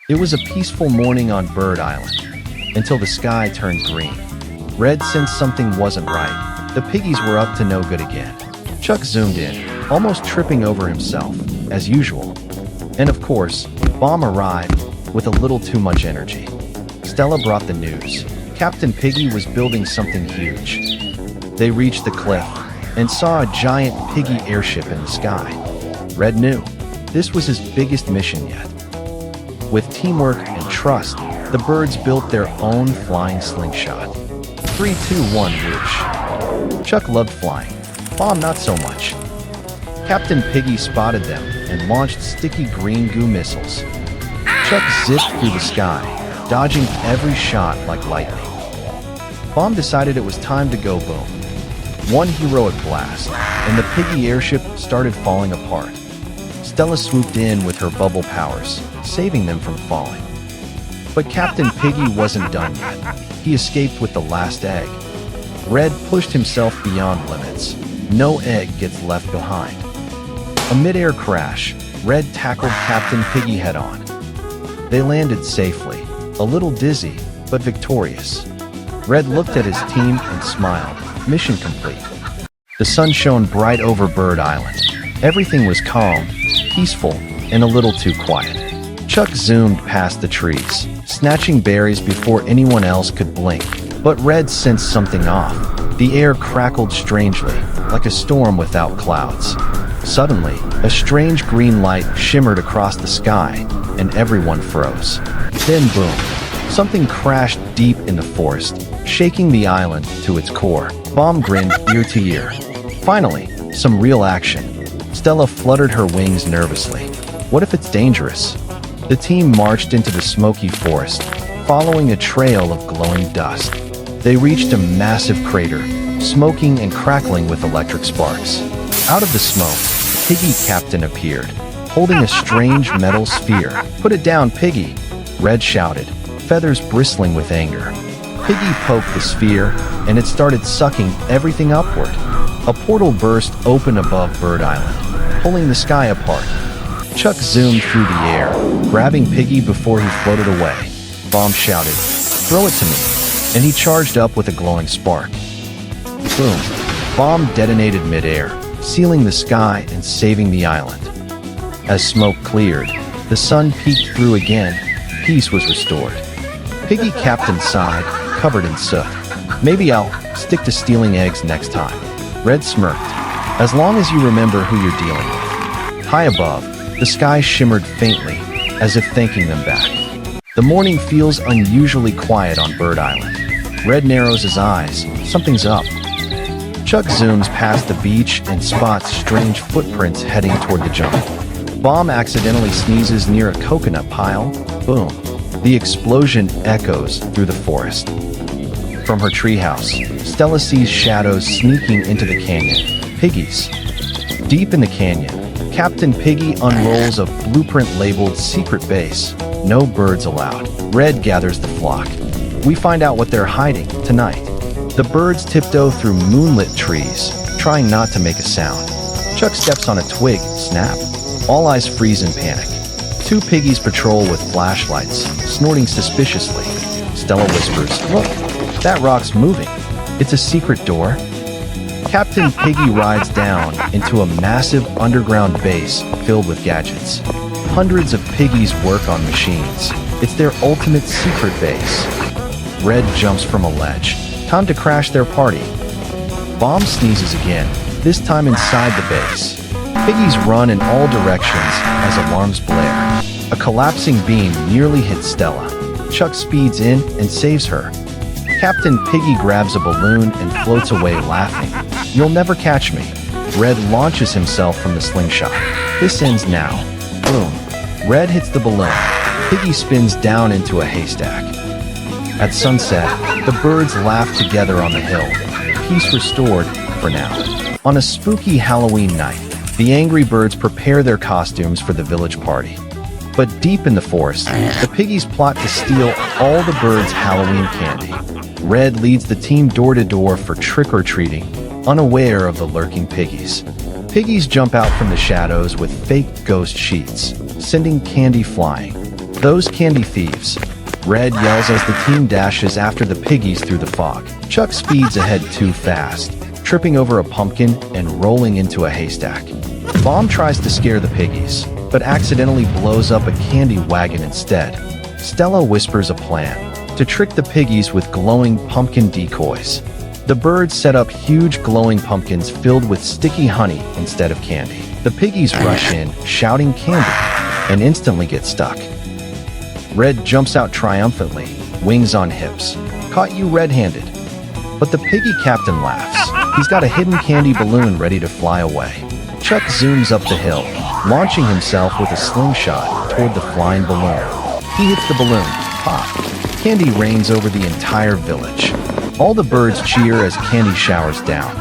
It was a peaceful morning on Bird Island, until the sky turned green. Red sensed something wasn't right. The piggies were up to no good again. Chuck zoomed in, almost tripping over himself, as usual. And of course, Bomb arrived with a little too much energy. Stella brought the news. Captain Piggy was building something huge. They reached the cliff and saw a giant piggy airship in the sky. Red knew this was his biggest mission yet. With teamwork and trust, the birds built their own flying slingshot. 3, 2, 1, whoosh. Chuck loved flying. Bomb not so much. Captain Piggy spotted them and launched sticky green goo missiles. Chuck zipped through the sky, dodging every shot like lightning. Bomb decided it was time to go boom. One heroic blast, and the piggy airship started falling apart. Stella swooped in with her bubble powers, saving them from falling. But Captain Piggy wasn't done yet. He escaped with the last egg. Red pushed himself beyond limits. No egg gets left behind. A mid-air crash, Red tackled Captain Piggy head-on. They landed safely, a little dizzy, but victorious. Red looked at his team and smiled. Mission complete. The sun shone bright over Bird Island. Everything was calm, peaceful, and a little too quiet. Chuck zoomed past the trees, snatching berries before anyone else could blink. But Red sensed something off. The air crackled strangely, like a storm without clouds. Suddenly, a strange green light shimmered across the sky, and everyone froze. Then boom, something crashed deep in the forest, shaking the island to its core. Bomb grinned ear to ear. Finally, some real action. Stella fluttered her wings nervously. What if it's dangerous? The team marched into the smoky forest, following a trail of glowing dust. They reached a massive crater, smoking and crackling with electric sparks. Out of the smoke, Piggy Captain appeared, holding a strange metal sphere. "Put it down, Piggy!" Red shouted, feathers bristling with anger. Piggy poked the sphere, and it started sucking everything upward. A portal burst open above Bird Island, pulling the sky apart. Chuck zoomed through the air, grabbing Piggy before he floated away. Bomb shouted, "Throw it to me," and he charged up with a glowing spark. Boom! Bomb detonated mid-air, sealing the sky and saving the island. As smoke cleared, the sun peeked through again. Peace was restored. Piggy Captain sighed, covered in soot. "Maybe I'll stick to stealing eggs next time." Red smirked. "As long as you remember who you're dealing with." High above, the sky shimmered faintly, as if thanking them back. The morning feels unusually quiet on Bird Island. Red narrows his eyes. Something's up. Chuck zooms past the beach and spots strange footprints heading toward the jungle. Bomb accidentally sneezes near a coconut pile. Boom. The explosion echoes through the forest. From her treehouse, Stella sees shadows sneaking into the canyon. Piggies. Deep in the canyon, Captain Piggy unrolls a blueprint labeled Secret Base. No birds allowed. Red gathers the flock. We find out what they're hiding tonight. The birds tiptoe through moonlit trees, trying not to make a sound. Chuck steps on a twig. Snap. All eyes freeze in panic. Two piggies patrol with flashlights, snorting suspiciously. Stella whispers, "Look, that rock's moving. It's a secret door." Captain Piggy rides down into a massive underground base filled with gadgets. Hundreds of piggies work on machines. It's their ultimate secret base. Red jumps from a ledge. Time to crash their party. Bomb sneezes again, this time inside the base. Piggies run in all directions as alarms blare. A collapsing beam nearly hits Stella. Chuck speeds in and saves her. Captain Piggy grabs a balloon and floats away laughing. "You'll never catch me." Red launches himself from the slingshot. This ends now. Boom. Red hits the balloon. Piggy spins down into a haystack. At sunset, the birds laugh together on the hill. Peace restored for now. On a spooky Halloween night, the angry birds prepare their costumes for the village party. But deep in the forest, the piggies plot to steal all the birds' Halloween candy. Red leads the team door to door for trick-or-treating, unaware of the lurking piggies. Piggies jump out from the shadows with fake ghost sheets, sending candy flying. Those candy thieves. Red yells as the team dashes after the piggies through the fog. Chuck speeds ahead too fast, tripping over a pumpkin and rolling into a haystack. Bomb tries to scare the piggies, but accidentally blows up a candy wagon instead. Stella whispers a plan to trick the piggies with glowing pumpkin decoys. The birds set up huge glowing pumpkins filled with sticky honey instead of candy. The piggies rush in, shouting candy, and instantly get stuck. Red jumps out triumphantly, wings on hips. Caught you red-handed. But the piggy captain laughs. He's got a hidden candy balloon ready to fly away. Chuck zooms up the hill, launching himself with a slingshot toward the flying balloon. He hits the balloon. Pop. Candy rains over the entire village. All the birds cheer as candy showers down.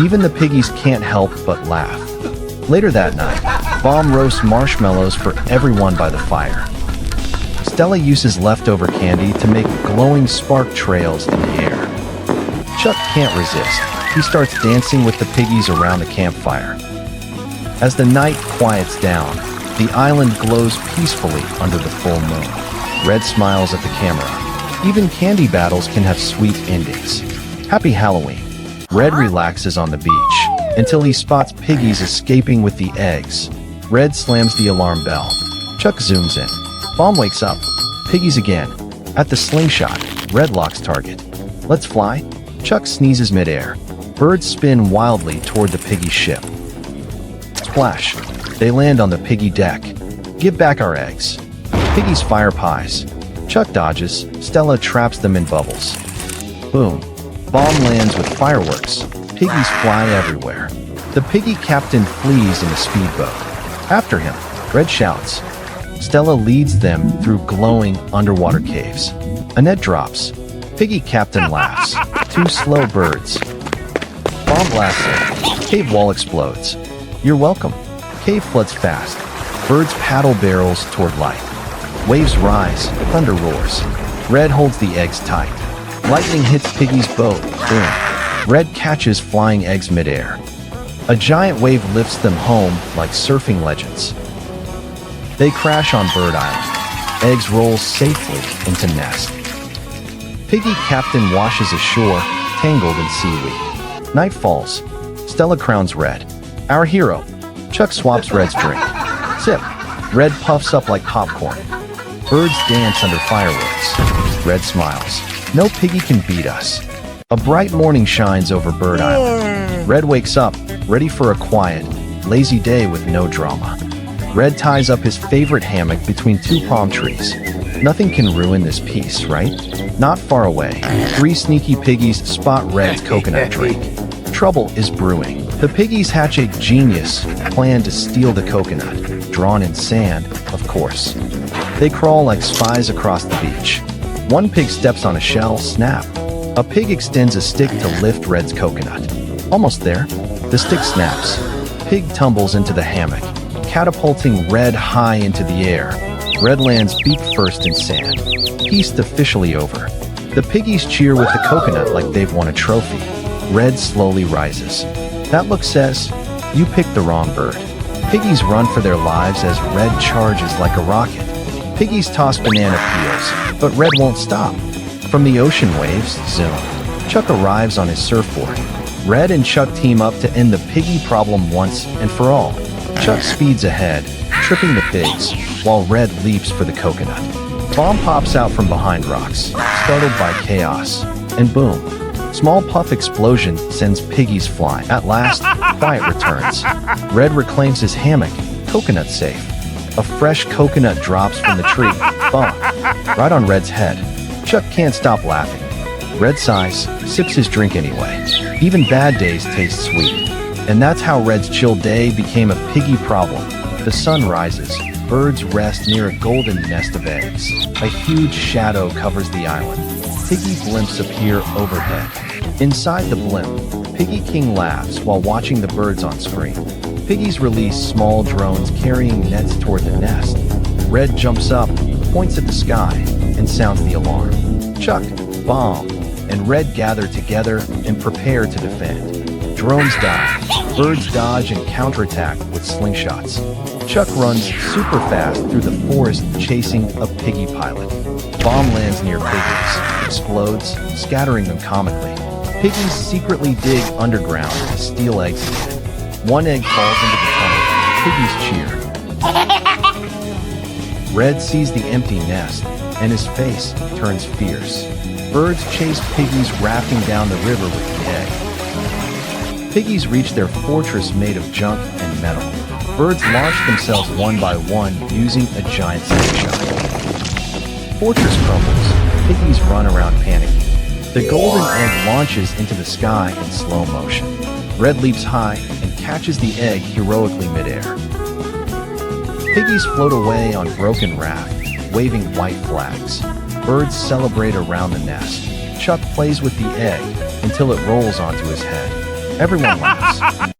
Even the piggies can't help but laugh. Later that night, Bomb roasts marshmallows for everyone by the fire. Stella uses leftover candy to make glowing spark trails in the air. Chuck can't resist. He starts dancing with the piggies around the campfire. As the night quiets down, the island glows peacefully under the full moon. Red smiles at the camera. Even candy battles can have sweet endings. Happy Halloween. Red relaxes on the beach until he spots piggies escaping with the eggs. Red slams the alarm bell. Chuck zooms in. Bomb wakes up. Piggies again. At the slingshot, Red locks target. Let's fly. Chuck sneezes midair. Birds spin wildly toward the piggy ship. Splash. They land on the piggy deck. Give back our eggs. Piggies fire pies. Chuck dodges. Stella traps them in bubbles. Boom. Bomb lands with fireworks. Piggies fly everywhere. The piggy captain flees in a speedboat. After him, Red shouts. Stella leads them through glowing underwater caves. A net drops. Piggy captain laughs. Two slow birds. Bomb blasts in. Cave wall explodes. You're welcome. Cave floods fast. Birds paddle barrels toward light. Waves rise. Thunder roars. Red holds the eggs tight. Lightning hits Piggy's boat. Boom. Red catches flying eggs midair. A giant wave lifts them home like surfing legends. They crash on Bird Island. Eggs roll safely into nest. Piggy captain washes ashore, tangled in seaweed. Night falls. Stella crowns Red. Our hero. Chuck swaps Red's drink. Sip. Red puffs up like popcorn. Birds dance under fireworks. Red smiles. No piggy can beat us. A bright morning shines over Bird Island. Red wakes up, ready for a quiet, lazy day with no drama. Red ties up his favorite hammock between two palm trees. Nothing can ruin this peace, right? Not far away, three sneaky piggies spot Red's coconut drink. Trouble is brewing. The piggies hatch a genius plan to steal the coconut, drawn in sand, of course. They crawl like spies across the beach. One pig steps on a shell, snap. A pig extends a stick to lift Red's coconut. Almost there. The stick snaps. Pig tumbles into the hammock, catapulting Red high into the air. Red lands beak first in sand. Feast officially over. The piggies cheer with the coconut like they've won a trophy. Red slowly rises. That look says, you picked the wrong bird. Piggies run for their lives as Red charges like a rocket. Piggies toss banana peels, but Red won't stop. From the ocean waves, zoom. Chuck arrives on his surfboard. Red and Chuck team up to end the piggy problem once and for all. Chuck speeds ahead, tripping the pigs, while Red leaps for the coconut. Bomb pops out from behind rocks, startled by chaos, and boom. Small puff explosion sends piggies flying. At last, quiet returns. Red reclaims his hammock, coconut safe. A fresh coconut drops from the tree, bonk, right on Red's head. Chuck can't stop laughing. Red sighs, sips his drink anyway. Even bad days taste sweet. And that's how Red's chill day became a piggy problem. The sun rises. Birds rest near a golden nest of eggs. A huge shadow covers the island. Piggy blimps appear overhead. Inside the blimp, Piggy King laughs while watching the birds on screen. Piggies release small drones carrying nets toward the nest. Red jumps up, points at the sky, and sounds the alarm. Chuck, Bomb, and Red gather together and prepare to defend. Drones die. Birds dodge and counterattack with slingshots. Chuck runs super fast through the forest chasing a piggy pilot. Bomb lands near Piggies, explodes, scattering them comically. Piggies secretly dig underground to steal eggs again. One egg falls into the tunnel. Piggies cheer. Red sees the empty nest, and his face turns fierce. Birds chase Piggies rafting down the river with the egg. Piggies reach their fortress made of junk and metal. Birds launch themselves one by one using a giant slingshot. Fortress crumbles. Piggies run around panicking. The golden egg launches into the sky in slow motion. Red leaps high and catches the egg heroically midair. Piggies float away on broken raft, waving white flags. Birds celebrate around the nest. Chuck plays with the egg until it rolls onto his head. Everyone laughs.